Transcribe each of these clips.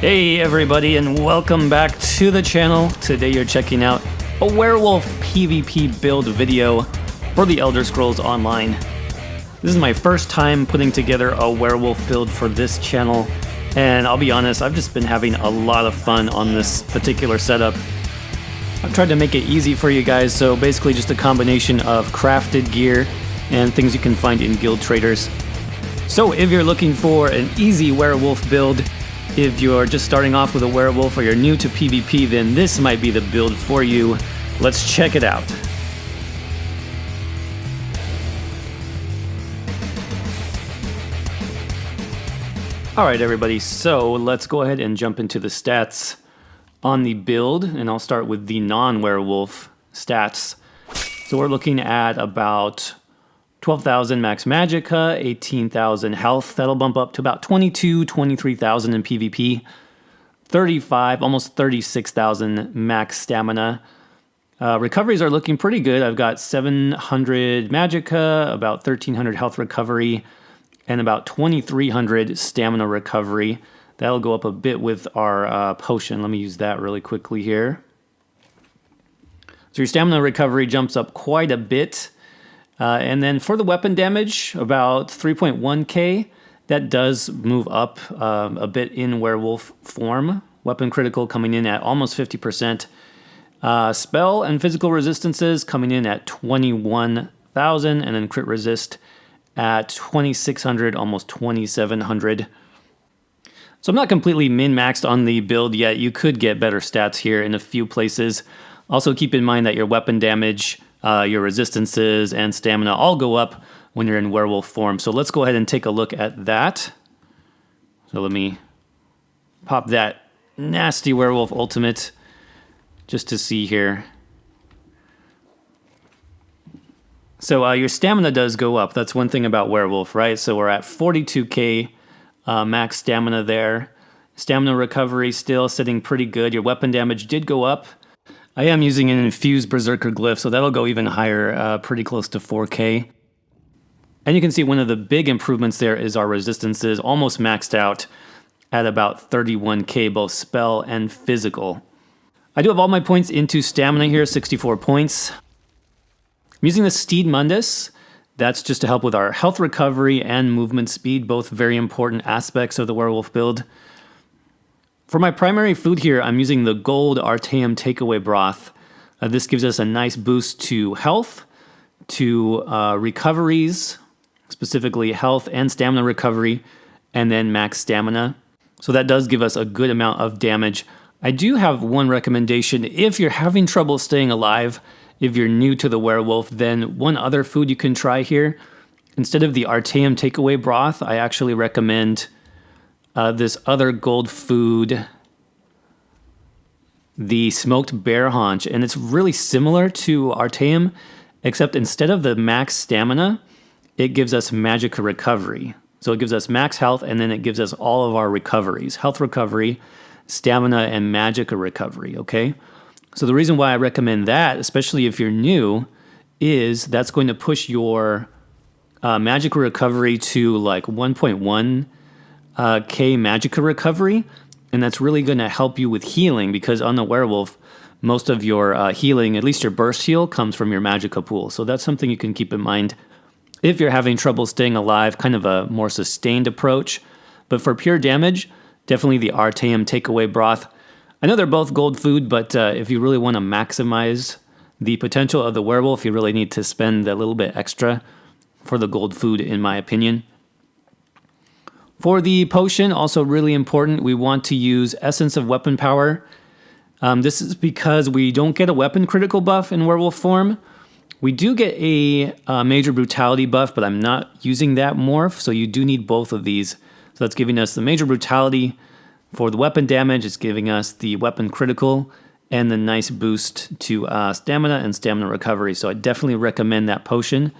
Hey everybody, and welcome back to the channel. Today you're checking out a Werewolf PVP build video for the Elder Scrolls Online. This is my first time putting together a Werewolf build for this channel, and I'll be honest, I've just been having a lot of fun on this particular setup. I've tried to make it easy for you guys, so basically just a combination of crafted gear and things you can find in guild traders. So if you're looking for an easy werewolf build, if you're just starting off with a werewolf or you're new to PvP, then this might be the build for you. Let's check it out. Alright everybody, so let's go ahead and jump into the stats on the build, and I'll start with the non-werewolf stats. So we're looking at about 12,000 max magicka, 18,000 health. That'll bump up to about 23,000 in PvP. 35, almost 36,000 max stamina. Recoveries are looking pretty good. I've got 700 magicka, about 1,300 health recovery, and about 2,300 stamina recovery. That'll go up a bit with our potion. Let me use that really quickly here. So your stamina recovery jumps up quite a bit. And then for the weapon damage, about 3.1k, that does move up a bit in werewolf form. Weapon critical coming in at almost 50%. Spell and physical resistances coming in at 21,000, and then crit resist at 2,600, almost 2,700. So I'm not completely min-maxed on the build yet. You could get better stats here in a few places. Also keep in mind that your weapon damage, your resistances, and stamina all go up when you're in werewolf form. So let's go ahead and take a look at that. So let me pop that nasty werewolf ultimate just to see here. So your stamina does go up. That's one thing about werewolf, right? So we're at 42k max stamina there. Stamina recovery still sitting pretty good. Your weapon damage did go up. I am using an infused berserker glyph, so that'll go even higher, pretty close to 4k. And you can see one of the big improvements there is our resistances, almost maxed out at about 31k, both spell and physical. I do have all my points into stamina here, 64 points. I'm using the Steed Mundus. That's just to help with our health recovery and movement speed, both very important aspects of the werewolf build. For my primary food here, I'm using the Gold Artaeum Takeaway Broth. This gives us a nice boost to health, to recoveries, specifically health and stamina recovery, and then max stamina. So that does give us a good amount of damage. I do have one recommendation. If you're having trouble staying alive, if you're new to the werewolf, then one other food you can try here. Instead of the Artaeum Takeaway Broth, I actually recommend this other gold food, the smoked bear haunch, and it's really similar to Artaeum, except instead of the max stamina, it gives us magicka recovery. So it gives us max health, and then it gives us all of our recoveries, health recovery, stamina, and magicka recovery, okay? So the reason why I recommend that, especially if you're new, is that's going to push your magicka recovery to like 1.1 K magicka recovery, and that's really going to help you with healing, because on the werewolf, most of your healing, at least your burst heal, comes from your magicka pool. So that's something you can keep in mind if you're having trouble staying alive, kind of a more sustained approach. But for pure damage, definitely the Artaeum Takeaway Broth. I know they're both gold food, but if you really want to maximize the potential of the werewolf, you really need to spend a little bit extra for the gold food, in my opinion. For the potion, also really important, we want to use Essence of Weapon Power. This is because we don't get a weapon critical buff in werewolf form. We do get a major brutality buff, but I'm not using that morph, so you do need both of these. So that's giving us the major brutality for the weapon damage. It's giving us the weapon critical and the nice boost to stamina and stamina recovery. So I definitely recommend that potion.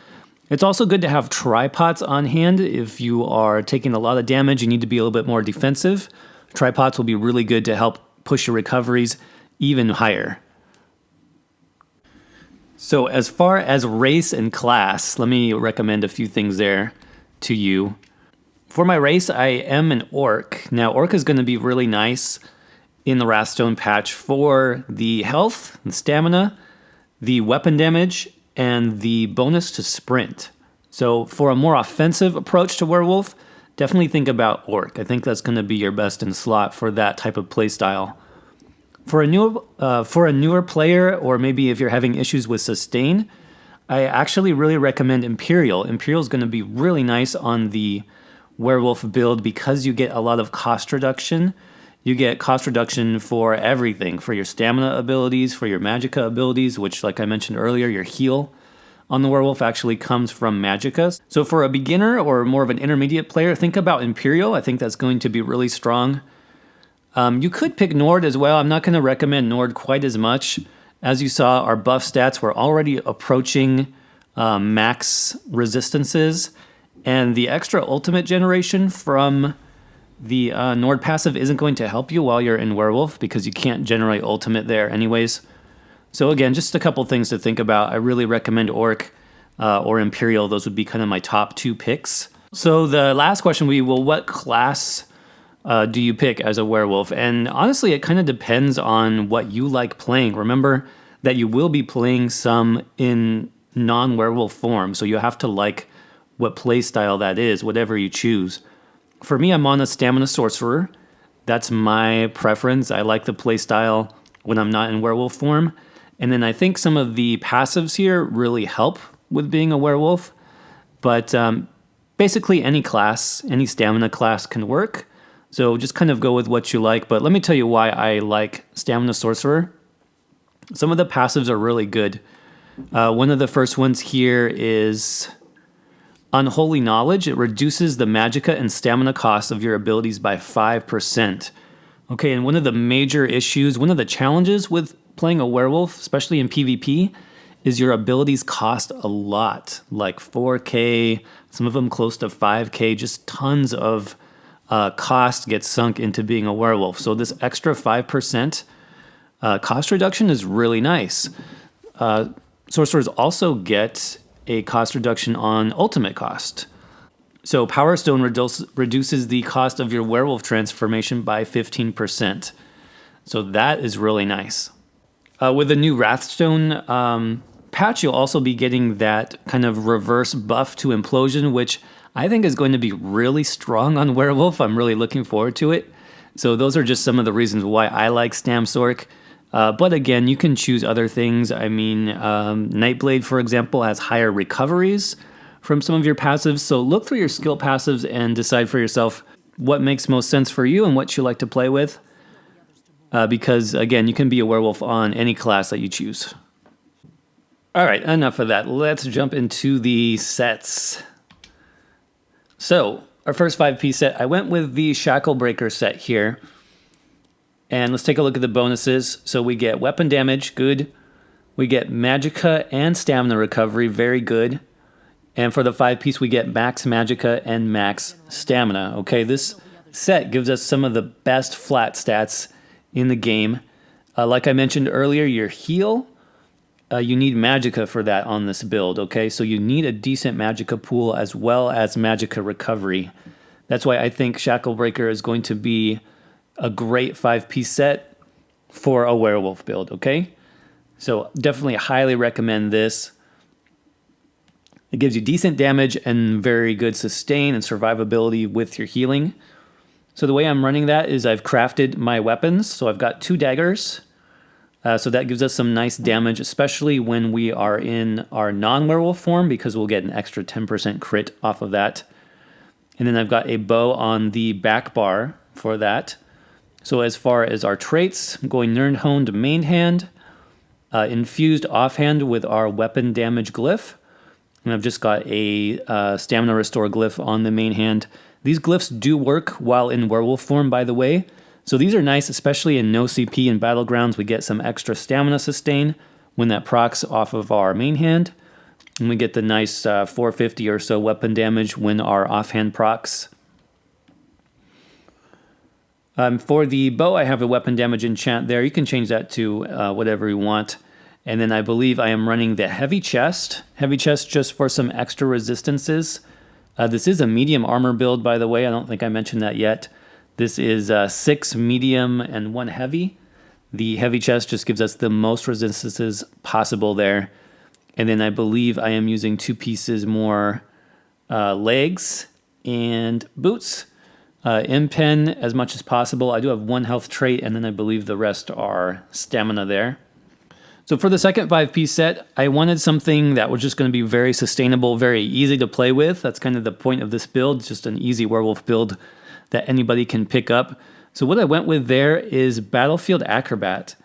It's also good to have tripods on hand. If you are taking a lot of damage, you need to be a little bit more defensive. Tripods will be really good to help push your recoveries even higher. So as far as race and class, let me recommend a few things there to you. For my race, I am an Orc. Now, Orc is going to be really nice in the Wrathstone patch for the health, the stamina, the weapon damage, and the bonus to sprint. So for a more offensive approach to Werewolf, definitely think about Orc. I think that's going to be your best in slot for that type of playstyle. For a newer player, or maybe if you're having issues with sustain, I actually really recommend Imperial. Imperial is going to be really nice on the Werewolf build because you get a lot of cost reduction. You get cost reduction for everything, for your stamina abilities, for your magicka abilities, which, like I mentioned earlier, your heal on the Werewolf actually comes from magicka. So for a beginner or more of an intermediate player, think about Imperial. I think that's going to be really strong. You could pick Nord as well. I'm not going to recommend Nord quite as much. As you saw, our buff stats were already approaching max resistances, and the extra ultimate generation from the Nord passive isn't going to help you while you're in Werewolf because you can't generate ultimate there anyways. So again, just a couple things to think about. I really recommend Orc or Imperial. Those would be kind of my top 2 picks. So the last question would be, well, what class do you pick as a Werewolf? And honestly, it kind of depends on what you like playing. Remember that you will be playing some in non-Werewolf form, so you have to like what playstyle that is, whatever you choose. For me, I'm on a Stamina Sorcerer. That's my preference. I like the playstyle when I'm not in Werewolf form. And then I think some of the passives here really help with being a Werewolf. But basically any class, any Stamina class can work. So just kind of go with what you like. But let me tell you why I like Stamina Sorcerer. Some of the passives are really good. One of the first ones here is Unholy Knowledge. It reduces the magicka and stamina cost of your abilities by 5%. Okay, and one of the major issues, one of the challenges with playing a Werewolf, especially in PvP, is your abilities cost a lot. Like 4K, some of them close to 5K, just tons of cost gets sunk into being a Werewolf. So this extra 5% cost reduction is really nice. Sorcerers also get a cost reduction on ultimate cost. So Power Stone reduces the cost of your Werewolf transformation by 15%. So that is really nice. With the new Wrathstone patch, you'll also be getting that kind of reverse buff to Implosion, which I think is going to be really strong on Werewolf. I'm really looking forward to it. So those are just some of the reasons why I like Stam Sorc. But again, you can choose other things. I mean, Nightblade, for example, has higher recoveries from some of your passives. So look through your skill passives and decide for yourself what makes most sense for you and what you like to play with. Because, again, you can be a Werewolf on any class that you choose. All right, enough of that. Let's jump into the sets. So, our first 5-piece set, I went with the Shacklebreaker set here. And let's take a look at the bonuses. So we get weapon damage, good. We get magicka and stamina recovery, very good. And for the 5-piece, we get max magicka and max stamina. Okay, this set gives us some of the best flat stats in the game. Like I mentioned earlier, your heal, you need magicka for that on this build, okay? So you need a decent magicka pool as well as magicka recovery. That's why I think Shacklebreaker is going to be a great 5-piece set for a Werewolf build, okay? So definitely highly recommend this. It gives you decent damage and very good sustain and survivability with your healing. So the way I'm running that is I've crafted my weapons. So I've got 2 daggers. So that gives us some nice damage, especially when we are in our non-Werewolf form, because we'll get an extra 10% crit off of that. And then I've got a bow on the back bar for that. So as far as our traits, I'm going Nerdhoned main hand, infused offhand with our weapon damage glyph. And I've just got a stamina restore glyph on the main hand. These glyphs do work while in Werewolf form, by the way. So these are nice, especially in no CP and Battlegrounds. We get some extra stamina sustain when that procs off of our main hand. And we get the nice 450 or so weapon damage when our offhand procs. For the bow, I have a weapon damage enchant there. You can change that to whatever you want. And then I believe I am running the heavy chest. Heavy chest just for some extra resistances. This is a medium armor build, by the way. I don't think I mentioned that yet. This is 6 medium and 1 heavy. The heavy chest just gives us the most resistances possible there. And then I believe I am using 2 pieces more legs and boots. Pen as much as possible. I do have 1 health trait, and then I believe the rest are stamina there. So for the second 5-piece set, I wanted something that was just going to be very sustainable, very easy to play with. That's kind of the point of this build, it's just an easy werewolf build that anybody can pick up. So what I went with there is Battlefield Acrobat.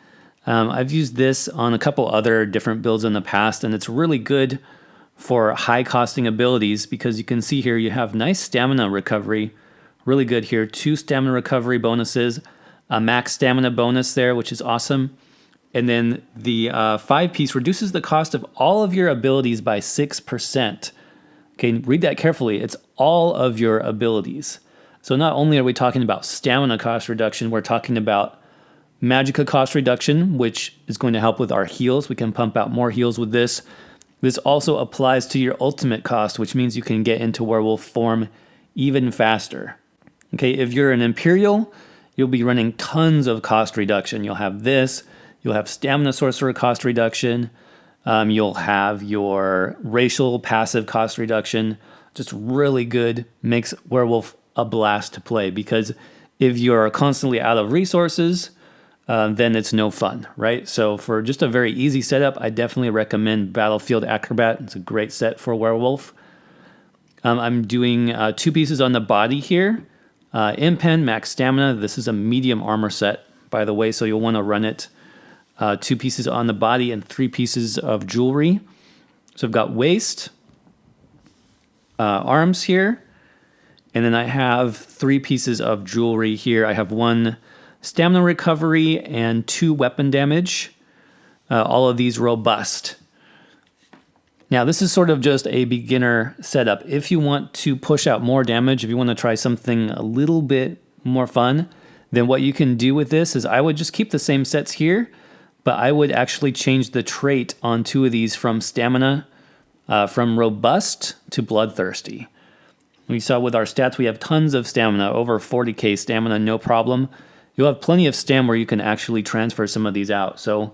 I've used this on a couple other different builds in the past, and it's really good for high costing abilities because you can see here you have nice stamina recovery. Really good here. 2 stamina recovery bonuses, a max stamina bonus there, which is awesome. And then the 5-piece reduces the cost of all of your abilities by 6%. Okay, read that carefully. It's all of your abilities. So not only are we talking about stamina cost reduction, we're talking about magicka cost reduction, which is going to help with our heals. We can pump out more heals with this. This also applies to your ultimate cost, which means you can get into werewolf form even faster. Okay, if you're an Imperial, you'll be running tons of cost reduction. You'll have this. You'll have Stamina Sorcerer cost reduction. You'll have your Racial passive cost reduction. Just really good. Makes Werewolf a blast to play because if you're constantly out of resources, then it's no fun, right? So for just a very easy setup, I definitely recommend Battlefield Acrobat. It's a great set for Werewolf. I'm doing 2 pieces on the body here. Pen, max stamina. This is a medium armor set, by the way, so you'll want to run it 2 pieces on the body and 3 pieces of jewelry. So I've got waist, arms here, and then I have 3 pieces of jewelry here. I have 1 stamina recovery and 2 weapon damage. All of these robust. Now this is sort of just a beginner setup. If you want to push out more damage, if you want to try something a little bit more fun, then what you can do with this is I would just keep the same sets here, but I would actually change the trait on 2 of these from stamina, from robust to bloodthirsty. We saw with our stats, we have tons of stamina, over 40k stamina, no problem. You'll have plenty of stam where you can actually transfer some of these out. So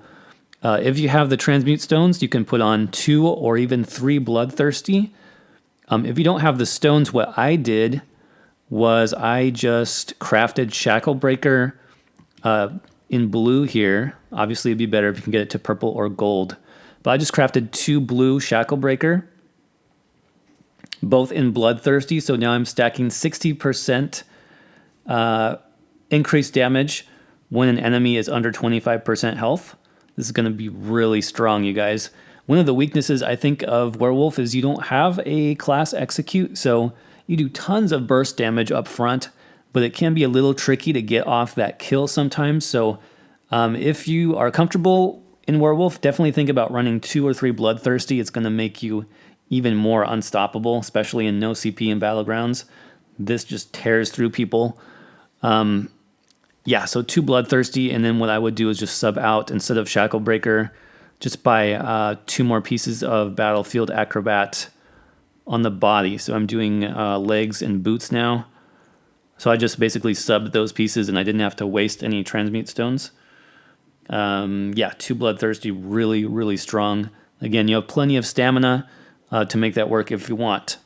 if you have the transmute stones, you can put on 2 or even 3 bloodthirsty. If you don't have the stones, what I did was I just crafted shackle breaker in blue here. Obviously, it'd be better if you can get it to purple or gold. But I just crafted 2 blue shackle breaker, both in bloodthirsty. So now I'm stacking 60% increased damage when an enemy is under 25% health. This is going to be really strong, you guys. One of the weaknesses, I think, of Werewolf is you don't have a class execute, so you do tons of burst damage up front, but it can be a little tricky to get off that kill sometimes. So if you are comfortable in Werewolf, definitely think about running 2 or 3 bloodthirsty. It's going to make you even more unstoppable, especially in no CP and battlegrounds. This just tears through people. Yeah, so 2 bloodthirsty, and then what I would do is just sub out instead of shackle breaker, just buy 2 more pieces of Battlefield Acrobat on the body. So I'm doing legs and boots now. So I just basically subbed those pieces, and I didn't have to waste any transmute stones. Yeah, 2 bloodthirsty, really, really strong. Again, you have plenty of stamina to make that work if you want.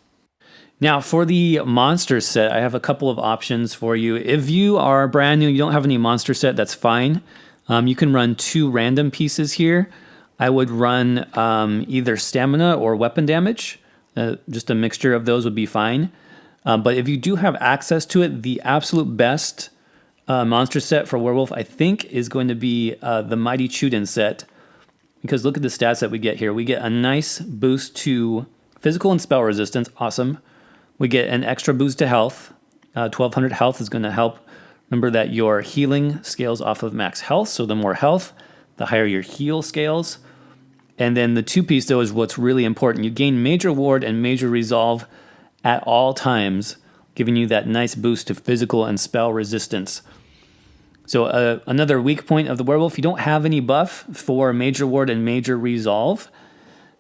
Now, for the monster set, I have a couple of options for you. If you are brand new, you don't have any monster set, that's fine. You can run 2 random pieces here. I would run either stamina or weapon damage. Just a mixture of those would be fine. But if you do have access to it, the absolute best monster set for Werewolf, I think, is going to be the Mighty Chuden set. Because look at the stats that we get here. We get a nice boost to physical and spell resistance. Awesome. We get an extra boost to health. 1200 health is going to help. Remember that your healing scales off of max health, so the more health, the higher your heal scales. And then the 2-piece, though, is what's really important. You gain Major Ward and Major Resolve at all times, giving you that nice boost to physical and spell resistance. So another weak point of the Werewolf, you don't have any buff for Major Ward and Major Resolve.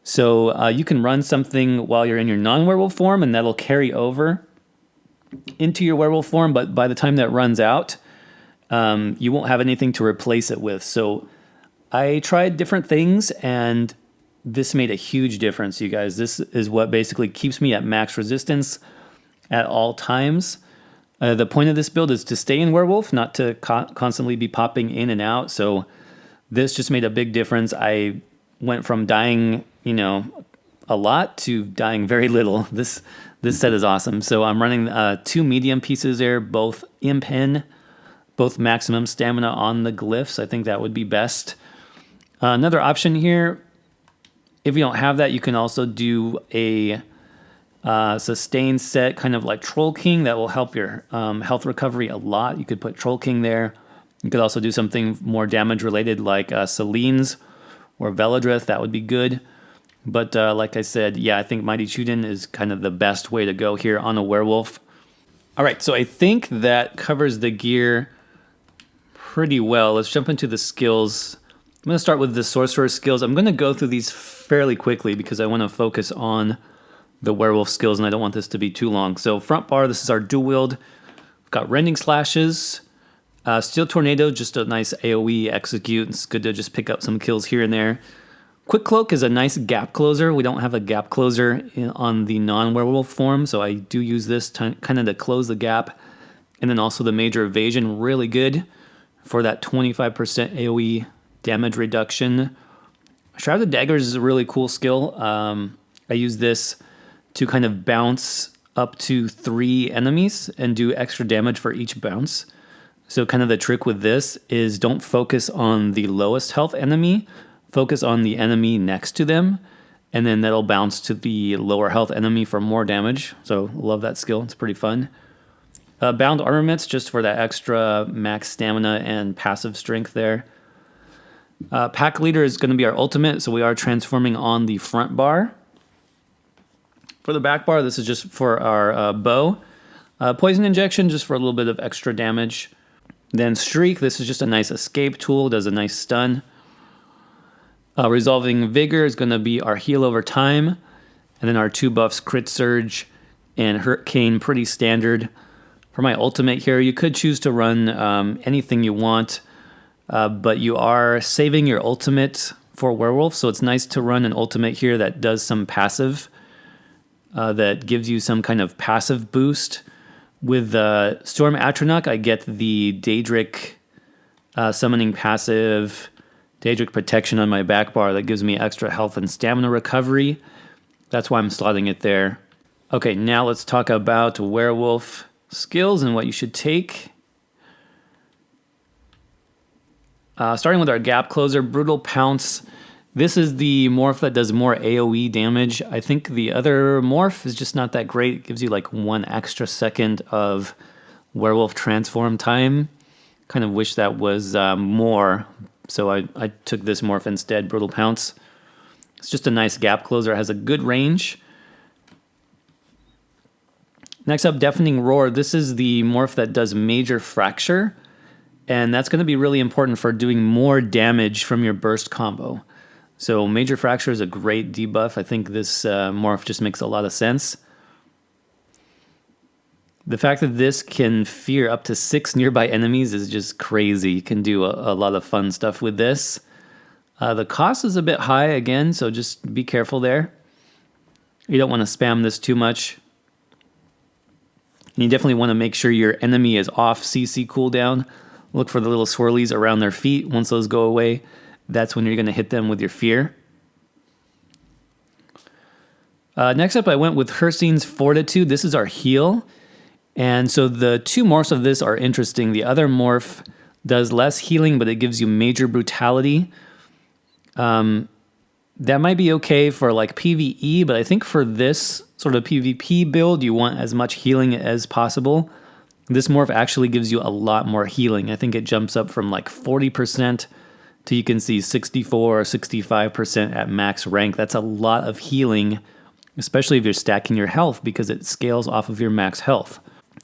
So you can run something while you're in your non-werewolf form, and that'll carry over into your werewolf form, but by the time that runs out, you won't have anything to replace it with. So I tried different things, and this made a huge difference, you guys. This is what basically keeps me at max resistance at all times. The point of this build is to stay in werewolf, not to constantly be popping in and out. So this just made a big difference. I went from dying, a lot to dying very little. This set is awesome. So I'm running 2 medium pieces there, both impen, both maximum stamina on the glyphs. I think that would be best. Another option here, if you don't have that, you can also do a sustain set, kind of like Troll King. That will help your health recovery a lot. You could put Troll King there. You could also do something more damage related like Celine's or Veladrith. That would be good. But like I said, yeah, I think Mighty Chuden is kind of the best way to go here on a werewolf. All right, so I think that covers the gear pretty well. Let's jump into the skills. I'm going to start with the Sorcerer Skills. I'm going to go through these fairly quickly because I want to focus on the Werewolf Skills, and I don't want this to be too long. So front bar, this is our dual wield. We've got Rending Slashes, Steel Tornado, just a nice AoE execute. It's good to just pick up some kills here and there. Quick Cloak is a nice gap closer. We don't have a gap closer on the non-werewolf form, so I do use this kind of to close the gap. And then also the Major Evasion, really good for that 25% AoE damage reduction. Shroud of Daggers is a really cool skill. I use this to kind of bounce up to 3 enemies and do extra damage for each bounce. So kind of the trick with this is don't focus on the lowest health enemy, focus on the enemy next to them, and then that'll bounce to the lower health enemy for more damage. So love that skill, it's pretty fun. Bound Armaments, just for that extra max stamina and passive strength there. Pack Leader is going to be our ultimate, so we are transforming on the front bar. For the back bar, this is just for our bow. Poison Injection, just for a little bit of extra damage. Then Streak, this is just a nice escape tool, does a nice stun. Resolving Vigor is going to be our heal over time. And then our 2 buffs, Crit Surge and Hurricane, pretty standard. For my ultimate here, you could choose to run anything you want, but you are saving your ultimate for Werewolf, so it's nice to run an ultimate here that does some passive, that gives you some kind of passive boost. With Storm Atronach, I get the Daedric summoning passive, Daedric Protection on my back bar that gives me extra health and stamina recovery. That's why I'm slotting it there. Okay, now let's talk about Werewolf Skills and what you should take. Starting with our Gap Closer, Brutal Pounce. This is the morph that does more AoE damage. I think the other morph is just not that great. It gives you like 1 extra second of werewolf transform time. Kind of wish that was more, so I took this morph instead, Brutal Pounce. It's just a nice gap closer. It has a good range. Next up, Deafening Roar. This is the morph that does Major Fracture, and that's going to be really important for doing more damage from your burst combo. So Major Fracture is a great debuff. I think this morph just makes a lot of sense. The fact that this can fear up to 6 nearby enemies is just crazy. You can do a lot of fun stuff with this. The cost is a bit high again, so just be careful there. You don't want to spam this too much. And you definitely want to make sure your enemy is off CC cooldown. Look for the little swirlies around their feet. Once those go away, that's when you're going to hit them with your fear. Next up, I went with Hircine's Fortitude. This is our heal. And so the 2 morphs of this are interesting. The other morph does less healing, but it gives you Major Brutality. That might be okay for like PvE, but I think for this sort of PvP build, you want as much healing as possible. This morph actually gives you a lot more healing. I think it jumps up from like 40% to, you can see, 64 or 65% at max rank. That's a lot of healing, especially if you're stacking your health, because it scales off of your max health.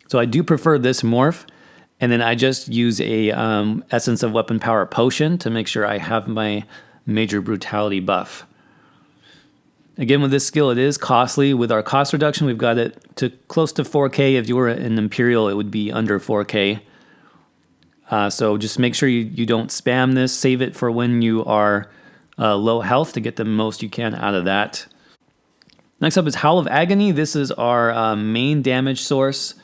So I do prefer this morph, and then I just use a Essence of Weapon Power potion to make sure I have my Major Brutality buff. Again, with this skill, it is costly. With our cost reduction, we've got it to close to 4K. If you were an Imperial, it would be under 4K. So just make sure you don't spam this. Save it for when you are low health to get the most you can out of that. Next up is Howl of Agony. This is our main damage source.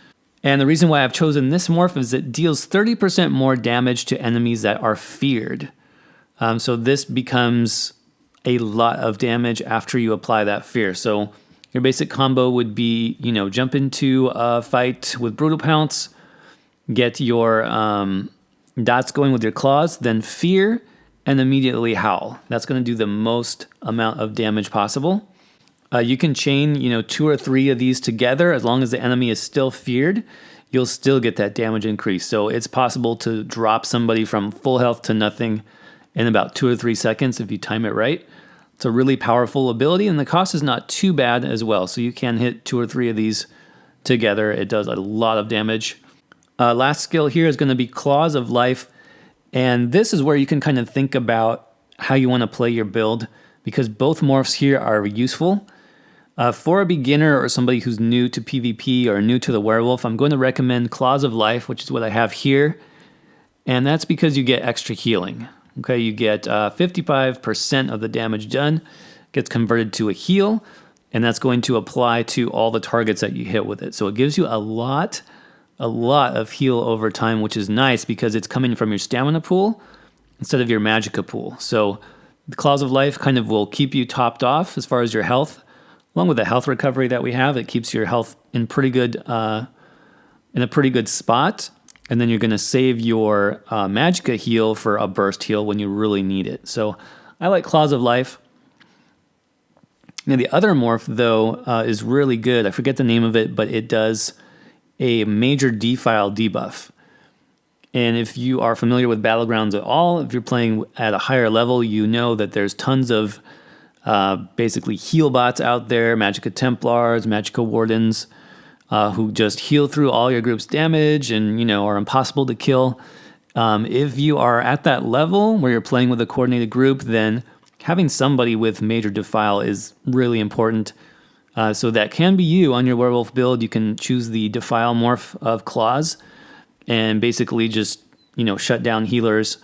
And the reason why I've chosen this morph is it deals 30% more damage to enemies that are feared. So this becomes a lot of damage after you apply that fear. So your basic combo would be, jump into a fight with Brutal Pounce, get your dots going with your claws, then fear, and immediately howl. That's going to do the most amount of damage possible. You can chain, 2 or 3 of these together. As long as the enemy is still feared, you'll still get that damage increase. So it's possible to drop somebody from full health to nothing in about 2 or 3 seconds if you time it right. It's a really powerful ability, and the cost is not too bad as well. So you can hit 2 or 3 of these together. It does a lot of damage. Last skill here is going to be Claws of Life. And this is where you can kind of think about how you want to play your build, because both morphs here are useful. For a beginner or somebody who's new to PvP or new to the werewolf, I'm going to recommend Claws of Life, which is what I have here. And that's because you get extra healing. Okay, you get 55% of the damage done gets converted to a heal, and that's going to apply to all the targets that you hit with it. So it gives you a lot of heal over time, which is nice because it's coming from your stamina pool instead of your magicka pool. So the Claws of Life kind of will keep you topped off as far as your health. Along with the health recovery that we have, it keeps your health in a pretty good spot. And then you're going to save your magicka heal for a burst heal when you really need it. So I like Claws of Life. Now the other morph, though, is really good. I forget the name of it, but it does a major defile debuff. And if you are familiar with Battlegrounds at all, if you're playing at a higher level, you know that there's tons of basically heal bots out there, Magicka Templars, Magicka Wardens, who just heal through all your group's damage and, are impossible to kill. If you are at that level where you're playing with a coordinated group, then having somebody with major defile is really important. So that can be you on your werewolf build. You can choose the defile morph of Claws and basically just, shut down healers.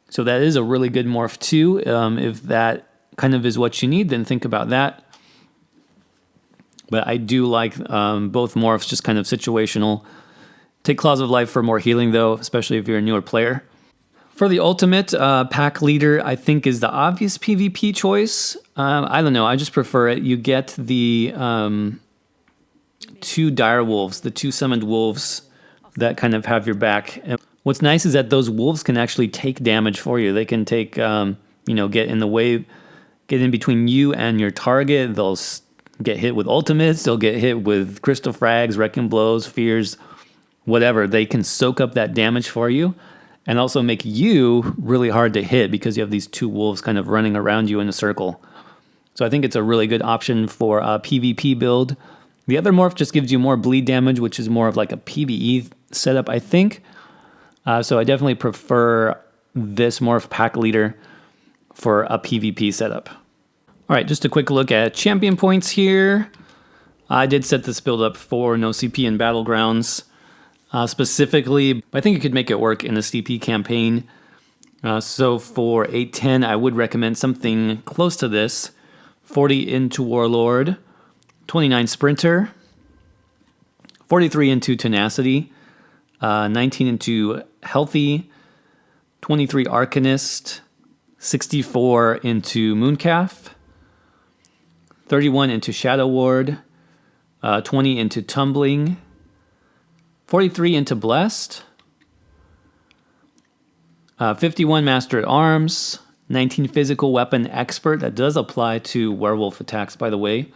So that is a really good morph too. If that kind of is what you need, then think about that. But I do like both morphs, just kind of situational. Take Claws of Life for more healing, though, especially if you're a newer player. For the ultimate, Pack Leader, I think, is the obvious PvP choice. I don't know. I just prefer it. You get the 2 dire wolves, the 2 summoned wolves that kind of have your back. And what's nice is that those wolves can actually take damage for you. They can take, get in the way, get in between you and your target. They'll get hit with ultimates. They'll get hit with crystal frags, wrecking blows, fears, whatever. They can soak up that damage for you and also make you really hard to hit because you have these 2 wolves kind of running around you in a circle. So I think it's a really good option for a PvP build. The other morph just gives you more bleed damage, which is more of like a PvE setup, I think. So I definitely prefer this morph Pack Leader for a PvP setup. All right, just a quick look at champion points here. I did set this build up for no CP in Battlegrounds specifically, but I think you could make it work in the CP campaign. So for 810, I would recommend something close to this. 40 into Warlord, 29 Sprinter, 43 into Tenacity, 19 into Healthy, 23 Arcanist, 64 into Mooncalf, 31 into Shadow Ward, 20 into Tumbling, 43 into Blessed, 51 Master at Arms, 19 Physical Weapon Expert. That does apply to werewolf attacks, by the way.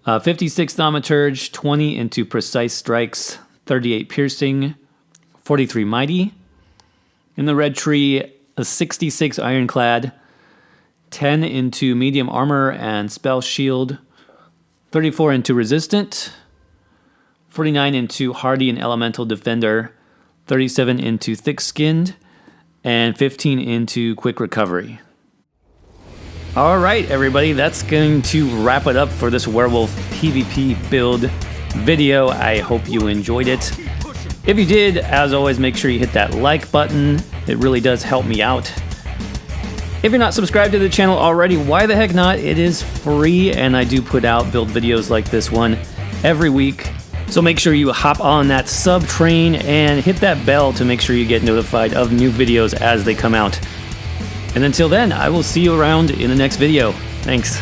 56 Thaumaturge, 20 into Precise Strikes, 38 Piercing, 43 Mighty. In the red tree, a 66 Ironclad, 10 into Medium Armor and Spell Shield, 34 into Resistant, 49 into Hardy and Elemental Defender, 37 into Thick Skinned, and 15 into Quick Recovery. All right, everybody, that's going to wrap it up for this Werewolf PvP build video. I hope you enjoyed it. If you did, as always, make sure you hit that like button. It really does help me out. If you're not subscribed to the channel already, why the heck not? It is free, and I do put out build videos like this one every week. So make sure you hop on that sub train and hit that bell to make sure you get notified of new videos as they come out. And until then, I will see you around in the next video. Thanks.